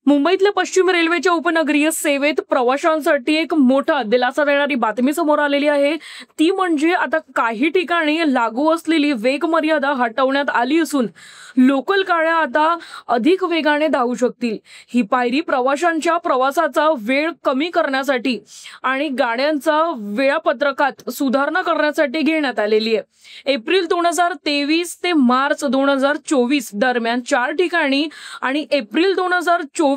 मुंबईतल्या पश्चिम रेल्वेच्या उपनगरीय सेवेत प्रवाशांसाठी एक मोठा दिलासा देणारी बातमी समोर आलेली आहे। ती म्हणजे आता काही ठिकाणी लागू असलेली वेग मर्यादा हटवण्यात आली असून लोकल गाड्या आता अधिक वेगाने धावू शकतील। ही पायरी प्रवाशांच्या प्रवासाचा वेळ कमी करण्यासाठी आणि गाड्यांचा वेळापत्रकात सुधारणा करण्यासाठी घेण्यात आलेली आहे। एप्रिल 2023 ते मार्च 2024 दरम्यान 4 ठिकाणी आणि एप्रिल 2024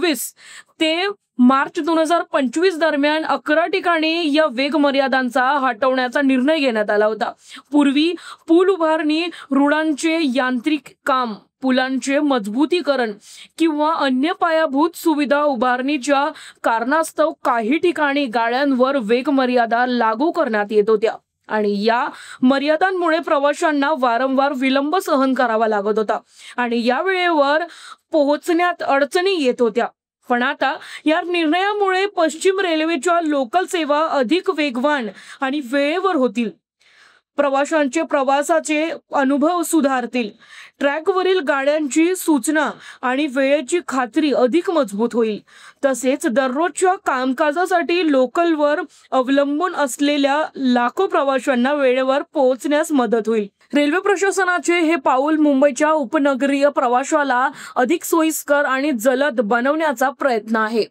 ते मार्च 2025 दरम्यान 11 ठिकाणी या वेग मर्यादांचा हटवण्याचा निर्णय घेण्यात आला होता। पूर्वी पूल उभारणी, रुळांचे यांत्रिक काम, पुलांचे मजबूतीकरण किंवा अन्य पायाभूत सुविधा उभारणीच्या कारणास्तव काही ठिकाणी गाड्यांवर वेग मर्यादा लागू करण्यात येत होत्या आणि या मर्यादांमुळे प्रवाशांना वारंवार विलंब सहन करावा लागत होता आणि या वेळेवर पोहोचण्यात अडचणी येत होत्या। पण आता या निर्णयामुळे पश्चिम रेल्वेच्या लोकल सेवा अधिक वेगवान आणि वेळेवर होतील। प्रवाशांचे प्रवासाचे अनुभव सुधारतील। ट्रॅकवरील गाड्यांची सूचना आणि वेळेची खात्री अधिक मजबूत होईल। तसेच दररोजच्या कामकाजासाठी लोकलवर अवलंबून असलेल्या लाखो प्रवाशांना वेळेवर पोहोचण्यास मदत होईल। रेल्वे प्रशासनाचे हे पाऊल मुंबईच्या उपनगरीय प्रवासाला अधिक सोयीस्कर आणि जलद बनवण्याचा प्रयत्न आहे।